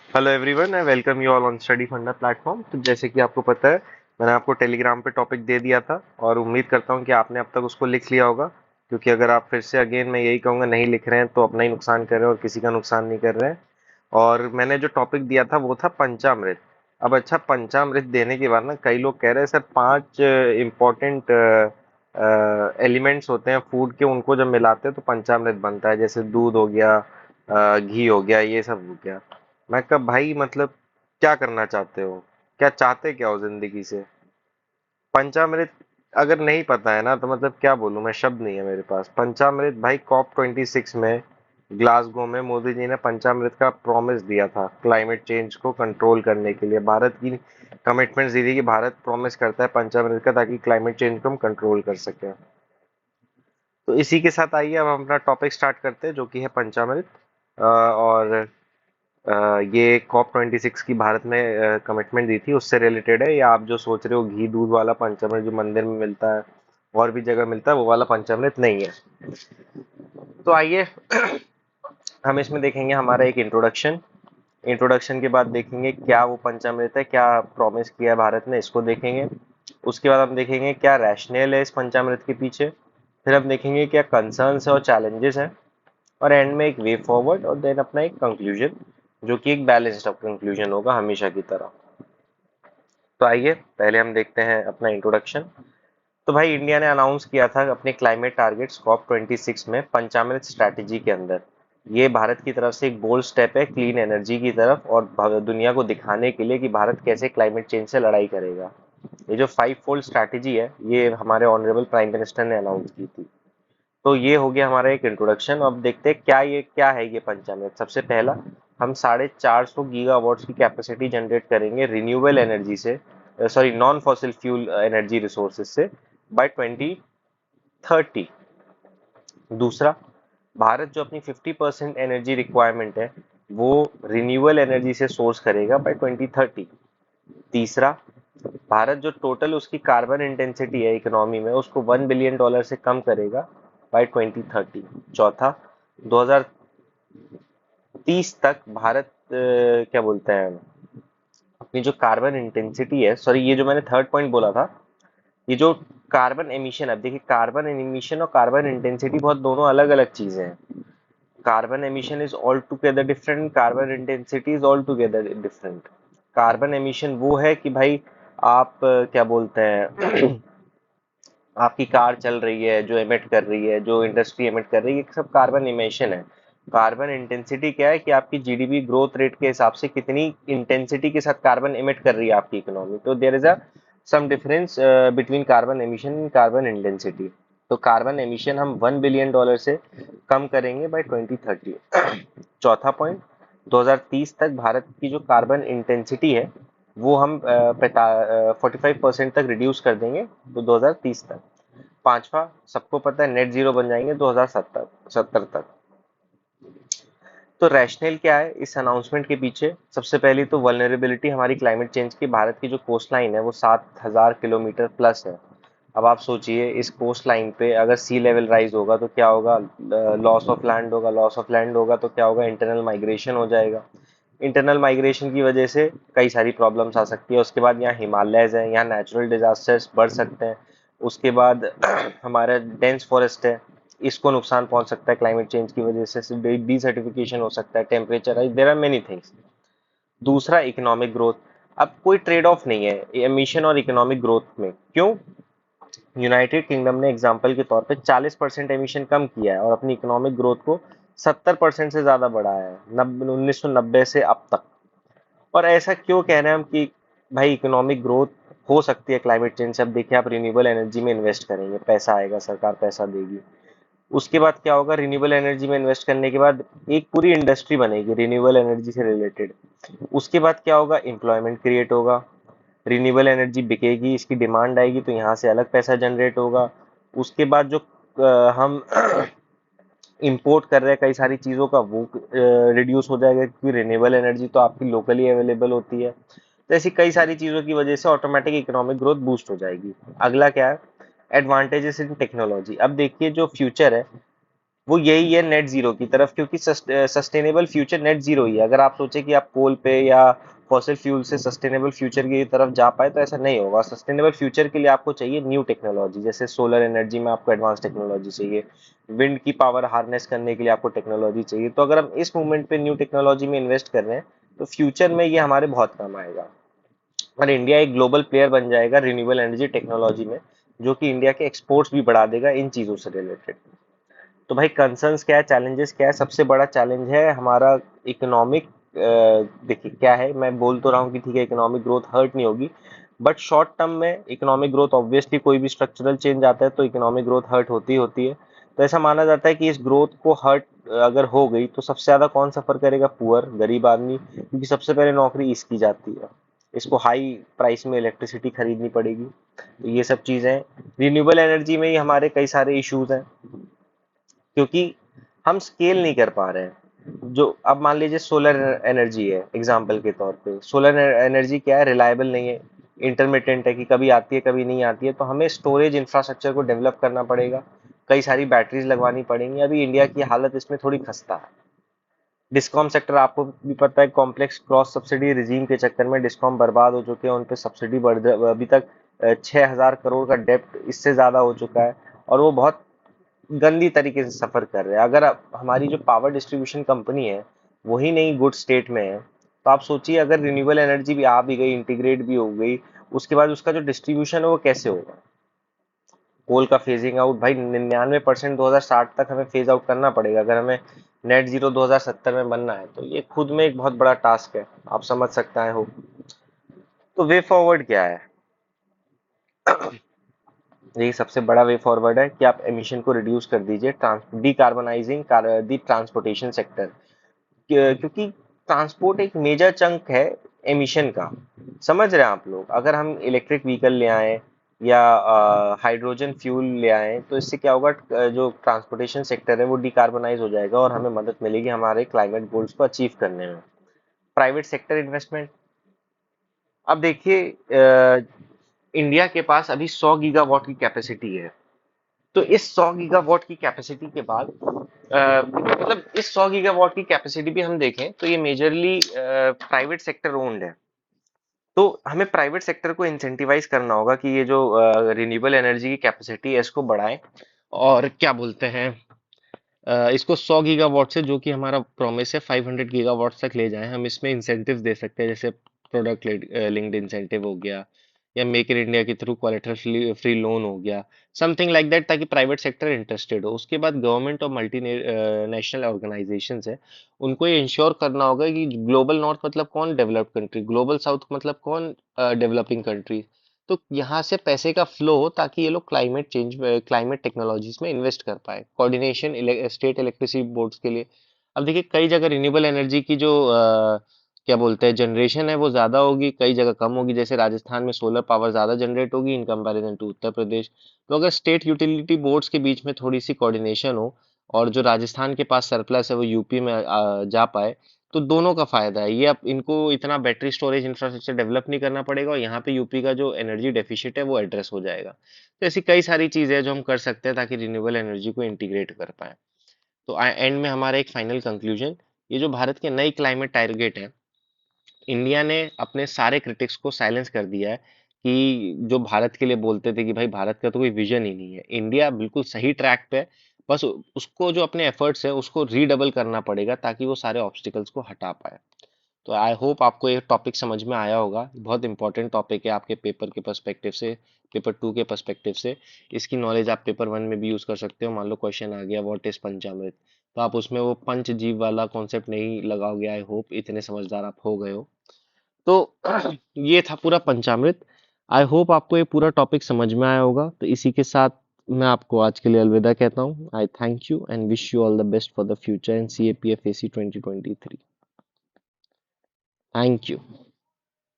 Hello everyone, I welcome you all on study फंडा platform. तो जैसे कि आपको पता है, मैंने आपको टेलीग्राम पे टॉपिक दे दिया था और उम्मीद करता हूँ कि आपने अब तक उसको लिख लिया होगा। क्योंकि अगर आप फिर से अगेन मैं यही कहूँगा नहीं लिख रहे हैं तो अपना ही नुकसान कर रहे हैं और किसी का नुकसान नहीं कर रहे हैं। और मैंने जो टॉपिक दिया था वो था पंचामृत। अब अच्छा, पंचामृत देने के बाद ना कई लोग कह रहे हैं सर 5 इम्पोर्टेंट एलिमेंट्स होते हैं फूड के, उनको जब मिलाते हैं तो पंचामृत बनता है। जैसे दूध हो गया, घी हो गया, ये सब हो गया। मैं कहा भाई मतलब क्या करना चाहते हो, क्या चाहते क्या हो जिंदगी से? पंचामृत अगर नहीं पता है ना तो मतलब क्या बोलूं मैं, शब्द नहीं है मेरे पास। पंचामृत भाई, COP26 में ग्लासगो में मोदी जी ने पंचामृत का प्रॉमिस दिया था क्लाइमेट चेंज को कंट्रोल करने के लिए। भारत की कमिटमेंट दी थी कि भारत प्रॉमिस करता है पंचामृत का, ताकि क्लाइमेट चेंज को हम कंट्रोल कर सकें। तो इसी के साथ आइए अब हम अपना टॉपिक स्टार्ट करते हैं, जो कि है पंचामृत। और ये COP26 की भारत ने कमिटमेंट दी थी, उससे रिलेटेड है। या आप जो सोच रहे हो घी दूध वाला पंचामृत जो मंदिर में मिलता है और भी जगह मिलता है, वो वाला पंचामृत नहीं है। तो आइए हम इसमें देखेंगे हमारा एक इंट्रोडक्शन। इंट्रोडक्शन के बाद देखेंगे क्या वो पंचामृत है, क्या प्रॉमिस किया है भारत ने, इसको देखेंगे। उसके बाद हम देखेंगे क्या रैशनल है इस पंचामृत के पीछे। फिर हम देखेंगे क्या कंसर्न्स है और चैलेंजेस हैं। और एंड में एक वे फॉरवर्ड और देन अपना एक कंक्लूजन, जो कि एक बैलेंस्ड कंक्लूजन होगा हमेशा की तरह। तो आइए पहले हम देखते हैं अपना इंट्रोडक्शन। तो भाई इंडिया ने अनाउंस किया था अपने क्लाइमेट टारगेट्स COP26 में पंचामृत स्ट्रैटेजी के अंदर। ये भारत की तरफ से एक बोल्ड स्टेप है क्लीन एनर्जी की तरफ, और दुनिया को दिखाने के लिए कि भारत कैसे क्लाइमेट चेंज से लड़ाई करेगा। ये जो 5 फोल्ड स्ट्रैटेजी है, ये हमारे ऑनरेबल प्राइम मिनिस्टर ने अनाउंस की थी। तो ये हो गया हमारा एक इंट्रोडक्शन। अब देखते हैं क्या है ये पंचामृत। सबसे पहला, हम 450 गीगावाट्स की कैपेसिटी जनरेट करेंगे रिन्यूएबल एनर्जी से, sorry non fossil fuel energy resources से बाय 2030। दूसरा, भारत जो अपनी 50% एनर्जी रिक्वायरमेंट है वो रिन्यूएबल एनर्जी से सोर्स करेगा बाय 2030। तीसरा, भारत जो टोटल उसकी कार्बन इंटेंसिटी है इकोनॉमी में, उसको $1 बिलियन से कम करेगा बाय 2030। चौथा, 2030 तक भारत क्या बोलते हैं, अपनी जो कार्बन इंटेंसिटी है, सॉरी ये जो मैंने थर्ड पॉइंट बोला था, ये जो कार्बन एमिशन, अब देखिए कार्बन एमिशन और कार्बन इंटेंसिटी बहुत दोनों अलग अलग चीजें हैं। Carbon emission is all together different, carbon intensity is all together different. Carbon emission वो है कि भाई आप क्या बोलते हैं आपकी कार चल रही है जो एमिट कर रही है, जो इंडस्ट्री एमिट कर रही है, ये सब कार्बन इमिशन है। कार्बन इंटेंसिटी क्या है कि आपकी जीडीपी ग्रोथ रेट के हिसाब से कितनी इंटेंसिटी के साथ कार्बन एमिट कर रही है आपकी इकोनॉमी। तो there is a some difference between carbon emission and carbon intensity. तो कार्बन एमिशन हम $1 बिलियन से कम करेंगे बाय 2030। चौथा पॉइंट, 2030 तक भारत की जो कार्बन इंटेंसिटी है वो हम 45% तक रिड्यूस कर देंगे, तो 2030 तक। पांचवा, सबको पता है नेट जीरो बन जाएंगे 2070 तक। तो रैशनल क्या है इस अनाउंसमेंट के पीछे? सबसे पहली तो वल्नरेबिलिटी हमारी क्लाइमेट चेंज की। भारत की जो कोस्ट लाइन है वो 7,000 किलोमीटर प्लस है। अब आप सोचिए इस कोस्ट लाइन पे अगर सी लेवल राइज होगा तो क्या होगा, लॉस ऑफ लैंड होगा। लॉस ऑफ लैंड होगा तो क्या होगा, इंटरनल माइग्रेशन हो जाएगा। इंटरनल माइग्रेशन की वजह से कई सारी प्रॉब्लम्स आ सकती है। उसके बाद यहाँ हिमालयज है, यहाँ नेचुरल डिजास्टर्स बढ़ सकते हैं। उसके बाद हमारा डेंस फॉरेस्ट है, इसको नुकसान पहुंच सकता है क्लाइमेट चेंज की वजह से। डिसर्टिफिकेशन हो सकता है, temperature rise, there are many things. दूसरा, इकोनॉमिक ग्रोथ। अब कोई ट्रेड ऑफ नहीं है एमिशन और इकोनॉमिक ग्रोथ में। क्यों? यूनाइटेड किंगडम ने एग्जाम्पल के तौर पे 40% एमिशन कम किया है और अपनी इकोनॉमिक ग्रोथ को 70% से ज्यादा बढ़ाया है 1990 से अब तक। और ऐसा क्यों कह रहे हैं हम कि भाई इकोनॉमिक ग्रोथ हो सकती है क्लाइमेट चेंज से? अब देखिए आप रिन्यूएबल एनर्जी में इन्वेस्ट करेंगे, पैसा आएगा, सरकार पैसा देगी। उसके बाद क्या होगा, रिन्यूएबल एनर्जी में इन्वेस्ट करने के बाद एक पूरी इंडस्ट्री बनेगी रिन्यूएबल एनर्जी से रिलेटेड। उसके बाद क्या होगा, एम्प्लॉयमेंट क्रिएट होगा। रिन्यूएबल एनर्जी बिकेगी, इसकी डिमांड आएगी, तो यहाँ से अलग पैसा जनरेट होगा। उसके बाद जो हम इंपोर्ट कर रहे हैं कई सारी चीज़ों का, वो रिड्यूस हो जाएगा, क्योंकि रिन्यूएबल एनर्जी तो आपकी लोकली अवेलेबल होती है। तो ऐसी कई सारी चीज़ों की वजह से ऑटोमेटिक इकोनॉमिक ग्रोथ बूस्ट हो जाएगी। अगला क्या है, एडवांटेजेस इन टेक्नोलॉजी। अब देखिए जो फ्यूचर है, वो यही है नेट जीरो की तरफ, क्योंकि सस्टेनेबल फ्यूचर नेट जीरो ही है। अगर आप सोचे कि आप कोल पे या फॉसिल फ्यूल से सस्टेनेबल फ्यूचर की तरफ जा पाए तो ऐसा नहीं होगा। सस्टेनेबल फ्यूचर के लिए आपको चाहिए न्यू टेक्नोलॉजी, जैसे सोलर एनर्जी में आपको एडवांस टेक्नोलॉजी चाहिए, विंड की पावर हार्नेस करने के लिए आपको टेक्नोलॉजी चाहिए। तो अगर हम इस मूवमेंट पे न्यू टेक्नोलॉजी में इन्वेस्ट कर रहे हैं तो फ्यूचर में ये हमारे बहुत काम आएगा, और इंडिया एक ग्लोबल प्लेयर बन जाएगा रिन्यूएबल एनर्जी टेक्नोलॉजी में, जो कि इंडिया के एक्सपोर्ट्स भी बढ़ा देगा इन चीज़ों से रिलेटेड। तो भाई कंसर्न्स क्या है, चैलेंजेस क्या है? सबसे बड़ा चैलेंज है हमारा इकोनॉमिक। देखिए क्या है, मैं बोल तो रहा हूँ कि ठीक है इकोनॉमिक ग्रोथ हर्ट नहीं होगी, बट शॉर्ट टर्म में इकोनॉमिक ग्रोथ ऑब्वियसली, कोई भी स्ट्रक्चरल चेंज आता है तो इकोनॉमिक ग्रोथ हर्ट होती होती है। तो ऐसा माना जाता है कि इस ग्रोथ को हर्ट अगर हो गई तो सबसे ज्यादा कौन सफर करेगा? पुअर, गरीब आदमी, क्योंकि सबसे पहले नौकरी इसकी जाती है, इसको हाई प्राइस में इलेक्ट्रिसिटी खरीदनी पड़ेगी। तो ये सब चीजें, रिन्यूएबल एनर्जी में ही हमारे कई सारे इश्यूज हैं, क्योंकि हम स्केल नहीं कर पा रहे हैं। जो अब मान लीजिए सोलर एनर्जी है एग्जाम्पल के तौर पे, सोलर एनर्जी क्या है? रिलायबल नहीं है, इंटरमिटेंट है, कि कभी आती है कभी नहीं आती है। तो हमें स्टोरेज इंफ्रास्ट्रक्चर को डेवलप करना पड़ेगा, कई सारी बैटरीज लगवानी पड़ेंगी। अभी इंडिया की हालत इसमें थोड़ी खस्ता है। डिस्कॉम सेक्टर आपको भी पता है, कॉम्प्लेक्स क्रॉस सब्सिडी रिजीम के चक्कर में डिस्कॉम बर्बाद हो चुके हैं, उन पे सब्सिडी बढ़ अभी तक 6,000 करोड़ का डेप्ट इससे ज्यादा हो चुका है, और वो बहुत गंदी तरीके से सफर कर रहे हैं। अगर हमारी जो पावर डिस्ट्रीब्यूशन कंपनी है वही नहीं गुड स्टेट में है, तो आप सोचिए अगर रिन्यूएबल एनर्जी भी आ भी गई, इंटीग्रेट भी हो गई, उसके बाद उसका जो डिस्ट्रीब्यूशन है वो कैसे होगा? कोल का फेजिंग आउट भाई 99% 2060 तक हमें फेज आउट करना पड़ेगा, अगर हमें नेट जीरो 2070 में बनना है। तो ये खुद में एक बहुत बड़ा टास्क है, आप समझ सकते हैं हो। तो वे फॉरवर्ड क्या है? यही सबसे बड़ा वे फॉरवर्ड है कि आप एमिशन को रिड्यूस कर दीजिए, डीकार्बोनाइजिंग दी ट्रांसपोर्टेशन सेक्टर, क्योंकि ट्रांसपोर्ट एक मेजर चंक है एमिशन का। समझ रहे हैं आप लोग? अगर हम इलेक्ट्रिक व्हीकल ले आए या हाइड्रोजन फ्यूल ले आए तो इससे क्या होगा? जो ट्रांसपोर्टेशन सेक्टर है वो डिकार्बोनाइज हो जाएगा और हमें मदद मिलेगी हमारे क्लाइमेट गोल्स को अचीव करने में। प्राइवेट सेक्टर इन्वेस्टमेंट, अब देखिए इंडिया के पास अभी 100 गीगावाट की कैपेसिटी है। तो इस 100 गीगावाट की कैपेसिटी के बाद मतलब इस 100 गीगावाट की कैपेसिटी भी हम देखें तो ये मेजरली प्राइवेट सेक्टर ओन्ड है। तो हमें प्राइवेट सेक्टर को इंसेंटिवाइज करना होगा कि ये जो रिन्यूएबल एनर्जी की कैपेसिटी है इसको बढ़ाएं, और क्या बोलते हैं, इसको 100 गीगावाट से, जो कि हमारा प्रॉमिस है, 500 गीगावाट तक ले जाएं। हम इसमें इंसेंटिव दे सकते हैं, जैसे प्रोडक्ट लिंक्ड इंसेंटिव हो गया, या मेक इन इंडिया के थ्रू कोलैटरल फ्री लोन हो गया, समथिंग लाइक दैट, ताकि प्राइवेट सेक्टर इंटरेस्टेड हो। उसके बाद गवर्नमेंट और मल्टी नेशनल ऑर्गेनाइजेशंस है, उनको ये इंश्योर करना होगा कि ग्लोबल नॉर्थ मतलब कौन? Developed country. ग्लोबल साउथ मतलब कौन? Developing country. तो यहाँ से पैसे का फ्लो हो ताकि ये लोग क्लाइमेट टेक्नोलॉजीज में इन्वेस्ट कर पाए। कोऑर्डिनेशन स्टेट इलेक्ट्रिसिटी बोर्ड्स के लिए, अब देखिए कई जगह रिन्यूएबल एनर्जी की जो क्या बोलते हैं जनरेशन है वो ज्यादा होगी, कई जगह कम होगी। जैसे राजस्थान में सोलर पावर ज्यादा जनरेट होगी in comparison to Uttar Pradesh. तो अगर स्टेट यूटिलिटी बोर्ड्स के बीच में थोड़ी सी कोऑर्डिनेशन हो, और जो राजस्थान के पास सरप्लस है वो यूपी में जा पाए, तो दोनों का फायदा है। ये अब इनको इतना बैटरी स्टोरेज इंफ्रास्ट्रक्चर डेवलप नहीं करना पड़ेगा, और यहाँ पे यूपी का जो एनर्जी डेफिसिट है वो एड्रेस हो जाएगा। तो ऐसी कई सारी चीजें हैं जो हम कर सकते हैं ताकि रिन्यूएबल एनर्जी को इंटीग्रेट कर पाए। तो एंड में हमारा एक फाइनल कंक्लूजन, ये जो भारत के नई क्लाइमेट टारगेट है, इंडिया ने अपने सारे क्रिटिक्स को साइलेंस कर दिया है, कि जो भारत के लिए बोलते थे कि भाई भारत का तो कोई विजन ही नहीं है। इंडिया बिल्कुल सही ट्रैक पे है, बस उसको जो अपने एफर्ट्स है उसको रीडबल करना पड़ेगा ताकि वो सारे ऑब्स्टिकल्स को हटा पाए। तो आई होप आपको ये टॉपिक समझ में आया होगा। बहुत इंपॉर्टेंट टॉपिक है आपके पेपर के पर्सपेक्टिव से, पेपर 2 के पर्सपेक्टिव से। इसकी नॉलेज आप पेपर 1 में भी यूज कर सकते हो। मान लो क्वेश्चन आ गया व्हाट इज पंचामृत, तो आप उसमें वो पंच जीव वाला कॉन्सेप्ट नहीं लगाओगे। आई होप इतने समझदार आप हो गए हो। तो ये था पूरा पंचामृत। आई होप आपको ये पूरा टॉपिक समझ में आया होगा। तो इसी के साथ मैं आपको आज के लिए अलविदा कहता हूँ। आई thank you and wish you all the best for the future in CAPFAC 2023। Thank you.